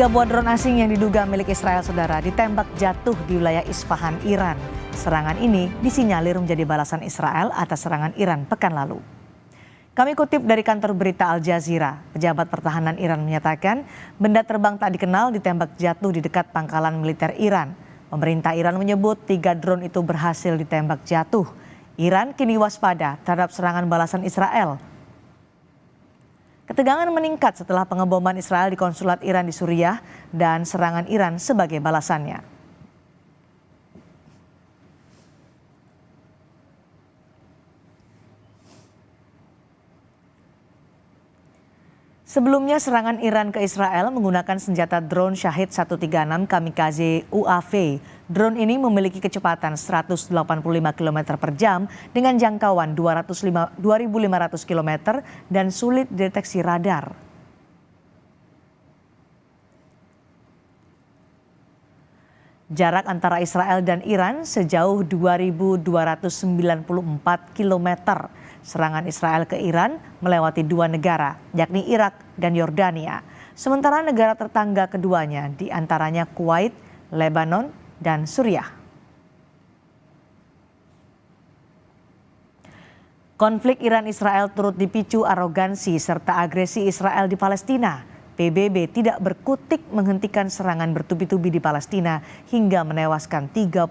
Tiga buah drone asing yang diduga milik Israel, saudara, ditembak jatuh di wilayah Isfahan, Iran. Serangan ini disinyalir menjadi balasan Israel atas serangan Iran pekan lalu. Kami kutip dari kantor berita Al Jazeera, pejabat pertahanan Iran menyatakan benda terbang tak dikenal ditembak jatuh di dekat pangkalan militer Iran. Pemerintah Iran menyebut 3 drone itu berhasil ditembak jatuh. Iran kini waspada terhadap serangan balasan Israel. Ketegangan meningkat setelah pengeboman Israel di konsulat Iran di Suriah dan serangan Iran sebagai balasannya. Sebelumnya serangan Iran ke Israel menggunakan senjata drone Shahid 136 kamikaze UAV. Drone ini memiliki kecepatan 185 km per jam dengan jangkauan 2.500 km dan sulit dideteksi radar. Jarak antara Israel dan Iran sejauh 2.294 km. Serangan Israel ke Iran melewati 2 negara, yakni Irak dan Yordania. Sementara negara tetangga keduanya diantaranya Kuwait, Lebanon, dan Suriah. Konflik Iran-Israel turut dipicu arogansi serta agresi Israel di Palestina. PBB tidak berkutik menghentikan serangan bertubi-tubi di Palestina hingga menewaskan 33.000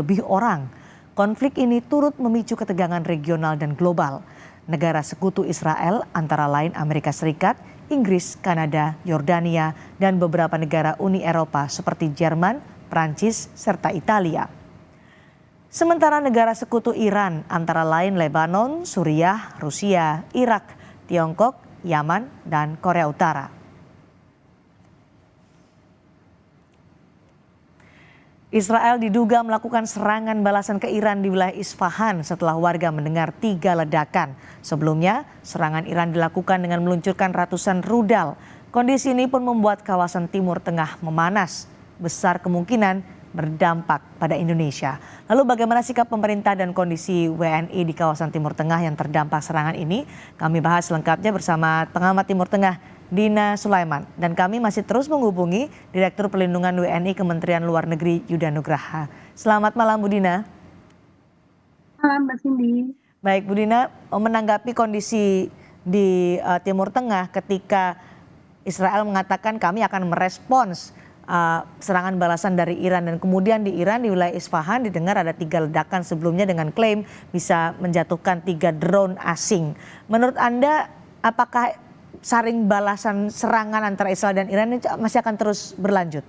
lebih orang. Konflik ini turut memicu ketegangan regional dan global. Negara sekutu Israel antara lain Amerika Serikat, Inggris, Kanada, Yordania, dan beberapa negara Uni Eropa seperti Jerman, Prancis, serta Italia. Sementara negara sekutu Iran antara lain Lebanon, Suriah, Rusia, Irak, Tiongkok, Yaman, dan Korea Utara. Israel diduga melakukan serangan balasan ke Iran di wilayah Isfahan setelah warga mendengar 3 ledakan. Sebelumnya, serangan Iran dilakukan dengan meluncurkan ratusan rudal. Kondisi ini pun membuat kawasan Timur Tengah memanas. Besar kemungkinan berdampak pada Indonesia. Lalu bagaimana sikap pemerintah dan kondisi WNI di kawasan Timur Tengah yang terdampak serangan ini? Kami bahas lengkapnya bersama pengamat Timur Tengah Dina Sulaiman, dan kami masih terus menghubungi Direktur Pelindungan WNI Kementerian Luar Negeri Yuda Nugraha. Selamat malam Bu Dina. Malam Mbak Cindy. Baik Bu Dina, menanggapi kondisi di Timur Tengah ketika Israel mengatakan kami akan merespons serangan balasan dari Iran, dan kemudian di Iran di wilayah Isfahan didengar ada 3 ledakan sebelumnya dengan klaim bisa menjatuhkan 3 drone asing. Menurut Anda apakah saring balasan serangan antara Israel dan Iran ini masih akan terus berlanjut?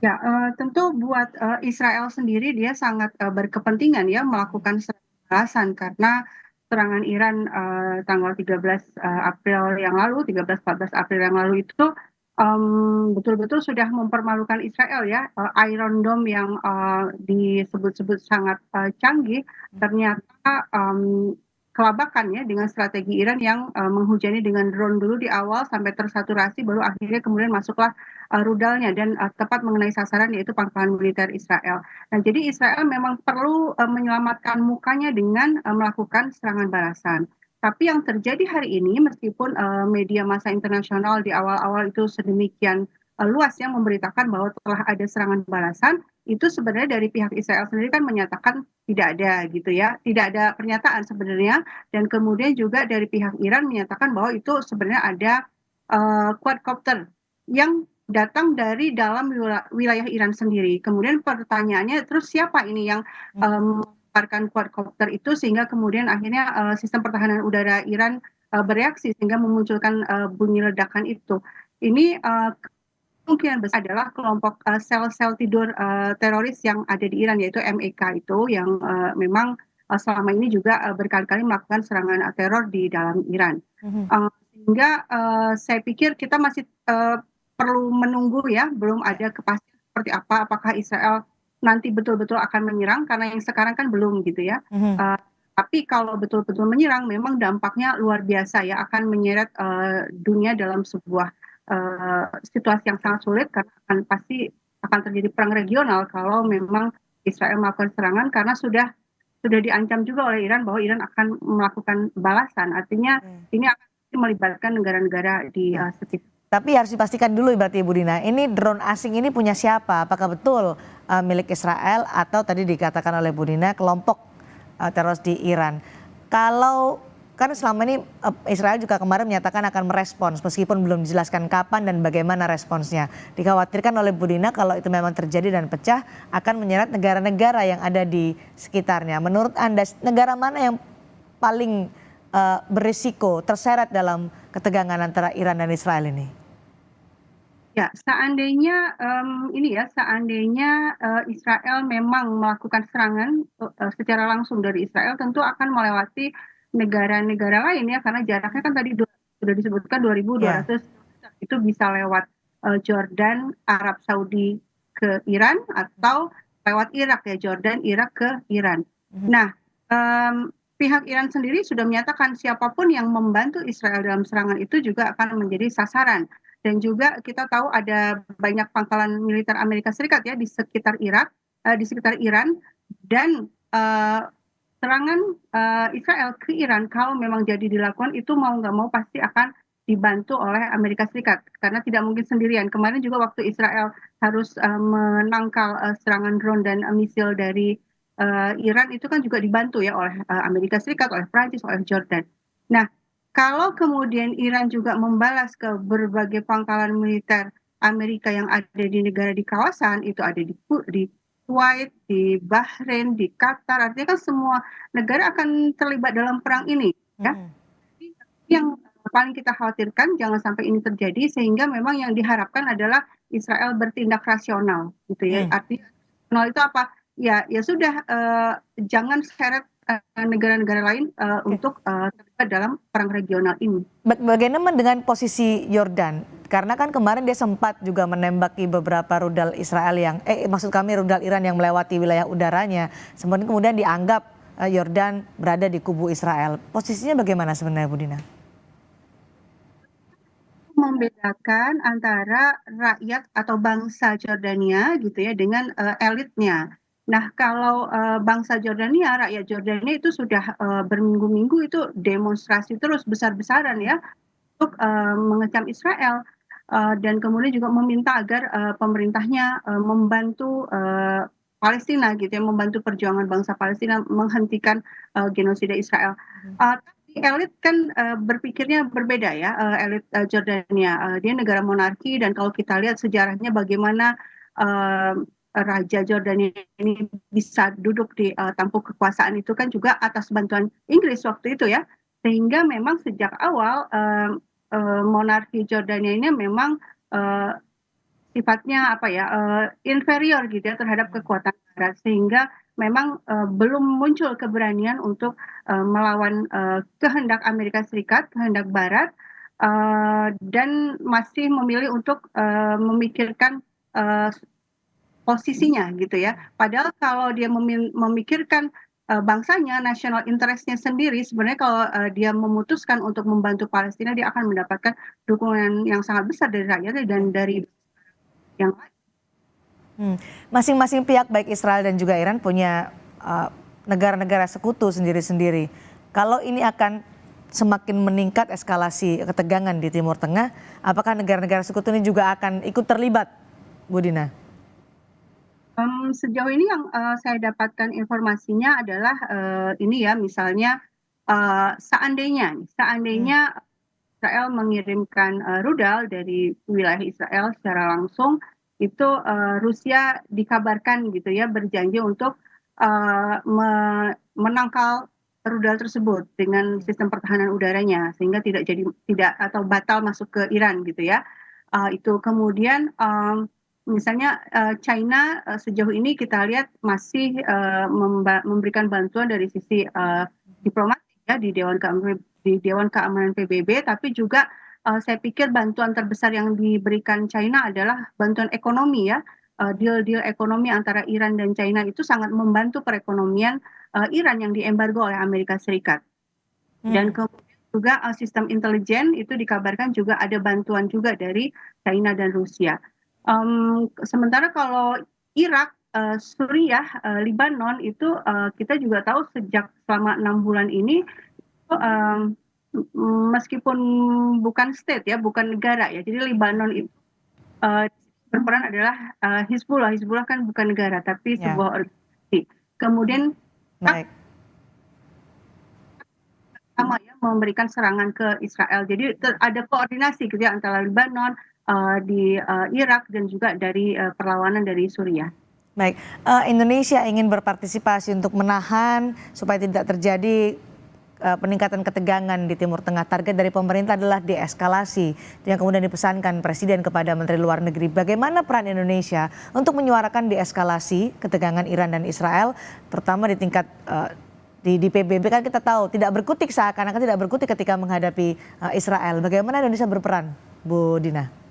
Ya, tentu buat Israel sendiri dia sangat berkepentingan ya melakukan serangan balasan karena serangan Iran tanggal 13 April yang lalu, 13-14 April yang lalu itu betul-betul sudah mempermalukan Israel ya. Iron Dome yang disebut-sebut sangat canggih ternyata kelabakan ya dengan strategi Iran yang menghujani dengan drone dulu di awal sampai tersaturasi, baru akhirnya kemudian masuklah rudalnya dan tepat mengenai sasaran yaitu pangkalan militer Israel. Nah, jadi Israel memang perlu menyelamatkan mukanya dengan melakukan serangan balasan. Tapi yang terjadi hari ini, meskipun media massa internasional di awal-awal itu sedemikian luas yang memberitakan bahwa telah ada serangan balasan, itu sebenarnya dari pihak Israel sendiri kan menyatakan tidak ada gitu ya, tidak ada pernyataan sebenarnya, dan kemudian juga dari pihak Iran menyatakan bahwa itu sebenarnya ada quadcopter yang datang dari dalam wilayah Iran sendiri. Kemudian pertanyaannya, terus siapa ini yang melemparkan quadcopter itu sehingga kemudian akhirnya sistem pertahanan udara Iran bereaksi sehingga memunculkan bunyi ledakan itu. Ini kemungkinan besar adalah kelompok sel-sel tidur teroris yang ada di Iran yaitu MEK itu yang memang selama ini juga berkali-kali melakukan serangan teror di dalam Iran. Sehingga saya pikir kita masih perlu menunggu ya, belum ada kepastian seperti apa, apakah Israel nanti betul-betul akan menyerang, karena yang sekarang kan belum gitu ya. Tapi kalau betul-betul menyerang memang dampaknya luar biasa ya, akan menyeret dunia dalam sebuah situasi yang sangat sulit, karena pasti akan terjadi perang regional kalau memang Israel melakukan serangan, karena sudah diancam juga oleh Iran bahwa Iran akan melakukan balasan. Artinya ini akan melibatkan negara-negara di sekitar. Tapi harus dipastikan dulu berarti Ibu Dina, ini drone asing ini punya siapa? Apakah betul milik Israel atau tadi dikatakan oleh Bu Dina kelompok teroris di Iran? Kalau kan selama ini Israel juga kemarin menyatakan akan merespons meskipun belum dijelaskan kapan dan bagaimana responsnya. Dikhawatirkan oleh Bu Dina kalau itu memang terjadi dan pecah akan menyeret negara-negara yang ada di sekitarnya. Menurut Anda negara mana yang paling berisiko terseret dalam ketegangan antara Iran dan Israel ini? Ya, seandainya ini ya, seandainya Israel memang melakukan serangan secara langsung dari Israel, tentu akan melewati negara-negara lain ya, karena jaraknya kan tadi sudah disebutkan Ya. 2.200 itu bisa lewat Jordan, Arab Saudi ke Iran atau lewat Irak ya, Jordan, Irak ke Iran. Mhm. Nah, pihak Iran sendiri sudah menyatakan siapapun yang membantu Israel dalam serangan itu juga akan menjadi sasaran. Dan juga kita tahu ada banyak pangkalan militer Amerika Serikat ya di sekitar Irak, di sekitar Iran, dan serangan Israel ke Iran kalau memang jadi dilakukan itu mau nggak mau pasti akan dibantu oleh Amerika Serikat karena tidak mungkin sendirian. Kemarin juga waktu Israel harus menangkal serangan drone dan misil dari Iran itu kan juga dibantu ya oleh Amerika Serikat, oleh Prancis, oleh Jordan. Nah, kalau kemudian Iran juga membalas ke berbagai pangkalan militer Amerika yang ada di negara di kawasan, itu ada di Kuwait, di Bahrain, di Qatar, artinya kan semua negara akan terlibat dalam perang ini, ya. Mhm. Jadi, yang paling kita khawatirkan jangan sampai ini terjadi sehingga memang yang diharapkan adalah Israel bertindak rasional, gitu ya. Mhm. Artinya rasional itu apa? Ya, ya sudah jangan seret negara-negara lain Oke. untuk terlibat dalam perang regional ini. Bagaimana dengan posisi Yordan? Karena kan kemarin dia sempat juga menembaki beberapa rudal Israel yang, maksud kami rudal Iran yang melewati wilayah udaranya. Kemudian dianggap Yordan berada di kubu Israel. Posisinya bagaimana sebenarnya Bu Dina? Membedakan antara rakyat atau bangsa Jordania gitu ya dengan elitnya. Nah, kalau bangsa Jordania, rakyat Jordania itu sudah berminggu-minggu itu demonstrasi terus besar-besaran ya untuk mengecam Israel dan kemudian juga meminta agar pemerintahnya membantu Palestina gitu ya, membantu perjuangan bangsa Palestina menghentikan genosida Israel. Tapi elit kan berpikirnya berbeda ya, elit Jordania. Dia negara monarki dan kalau kita lihat sejarahnya bagaimana Raja Jordania ini bisa duduk di tampuk kekuasaan itu kan juga atas bantuan Inggris waktu itu ya. Sehingga memang sejak awal monarki Jordania ini memang sifatnya apa ya inferior gitu ya terhadap kekuatan Barat sehingga memang belum muncul keberanian untuk melawan kehendak Amerika Serikat, kehendak Barat dan masih memilih untuk memikirkan uh, posisinya gitu ya. Padahal kalau dia memikirkan bangsanya, national interest-nya sendiri, sebenarnya kalau dia memutuskan untuk membantu Palestina, dia akan mendapatkan dukungan yang sangat besar dari rakyatnya dan dari yang lain. Hmm. Masing-masing pihak baik Israel dan juga Iran punya negara-negara sekutu sendiri-sendiri. Kalau ini akan semakin meningkat eskalasi ketegangan di Timur Tengah, apakah negara-negara sekutu ini juga akan ikut terlibat, Bu Dina? Sejauh ini yang saya dapatkan informasinya adalah ini ya, misalnya Hmm. seandainya Israel mengirimkan rudal dari wilayah Israel secara langsung, itu Rusia dikabarkan gitu ya berjanji untuk menangkal rudal tersebut dengan sistem pertahanan udaranya sehingga tidak atau batal masuk ke Iran gitu ya. Itu kemudian misalnya China sejauh ini kita lihat masih memberikan bantuan dari sisi diplomatik ya di Dewan Keamanan PBB, tapi juga saya pikir bantuan terbesar yang diberikan China adalah bantuan ekonomi ya. Deal-deal ekonomi antara Iran dan China itu sangat membantu perekonomian Iran yang diembargo oleh Amerika Serikat. Dan Hmm. kemudian juga sistem intelijen itu dikabarkan juga ada bantuan juga dari China dan Rusia. Sementara kalau Irak, Suriah, Libanon itu kita juga tahu sejak selama 6 bulan ini itu, meskipun bukan state ya, bukan negara ya. Jadi Lebanon itu berperan adalah Hizbullah. Hizbullah kan bukan negara tapi Ya, sebuah organisasi. Kemudian baik. sama ya memberikan serangan ke Israel. Jadi ada koordinasi gitu ya antara Lebanon, di Irak dan juga dari perlawanan dari Suriah. Baik, Indonesia ingin berpartisipasi untuk menahan supaya tidak terjadi peningkatan ketegangan di Timur Tengah. Target dari pemerintah adalah deeskalasi yang kemudian dipesankan Presiden kepada Menteri Luar Negeri. Bagaimana peran Indonesia untuk menyuarakan deeskalasi ketegangan Iran dan Israel, terutama di tingkat di PBB kan kita tahu tidak berkutik seakan-akan tidak berkutik ketika menghadapi Israel. Bagaimana Indonesia berperan, Bu Dina?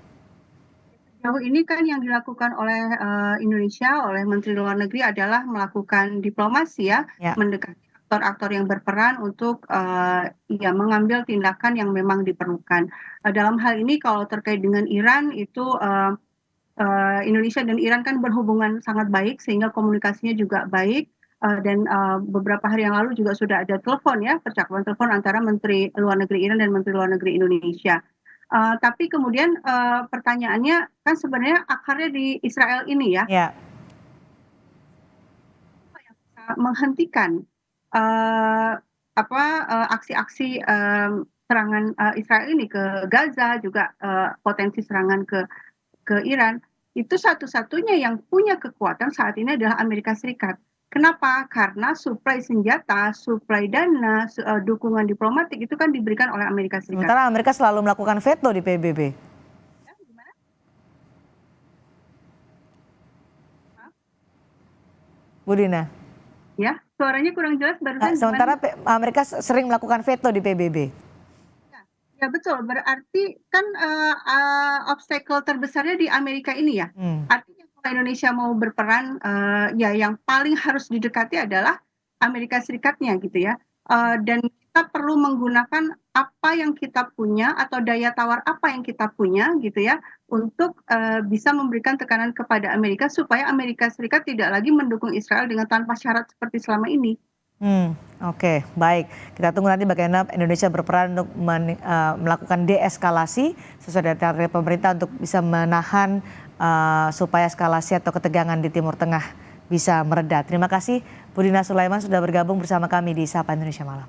Sejauh ini kan yang dilakukan oleh Indonesia, oleh Menteri Luar Negeri adalah melakukan diplomasi ya, Ya, mendekati aktor-aktor yang berperan untuk ya mengambil tindakan yang memang diperlukan. Dalam hal ini kalau terkait dengan Iran itu Indonesia dan Iran kan berhubungan sangat baik sehingga komunikasinya juga baik. Dan beberapa hari yang lalu juga sudah ada telepon ya, percakapan telepon antara Menteri Luar Negeri Iran dan Menteri Luar Negeri Indonesia. Tapi kemudian pertanyaannya kan sebenarnya akarnya di Israel ini ya, ya. menghentikan uh, aksi-aksi serangan Israel ini ke Gaza juga potensi serangan ke Iran itu satu-satunya yang punya kekuatan saat ini adalah Amerika Serikat. Kenapa? Karena suplai senjata, suplai dana, dukungan diplomatik itu kan diberikan oleh Amerika Serikat. Sementara Amerika selalu melakukan veto di PBB. Ya, gimana? Bu Dina. Ya, suaranya kurang jelas barusan gimana? Sementara Amerika sering melakukan veto di PBB. Ya, ya betul. Berarti kan obstacle terbesarnya di Amerika ini ya. Hmm. Artinya kalau Indonesia mau berperan, ya yang paling harus didekati adalah Amerika Serikatnya gitu ya. Dan kita perlu menggunakan apa yang kita punya atau daya tawar apa yang kita punya gitu ya untuk bisa memberikan tekanan kepada Amerika supaya Amerika Serikat tidak lagi mendukung Israel dengan tanpa syarat seperti selama ini. Oke, baik. Kita tunggu nanti bagaimana Indonesia berperan untuk melakukan deeskalasi sesuai dengan target pemerintah untuk bisa menahan supaya eskalasi atau ketegangan di Timur Tengah bisa mereda. Terima kasih Bu Dina Sulaiman sudah bergabung bersama kami di Sapa Indonesia Malam.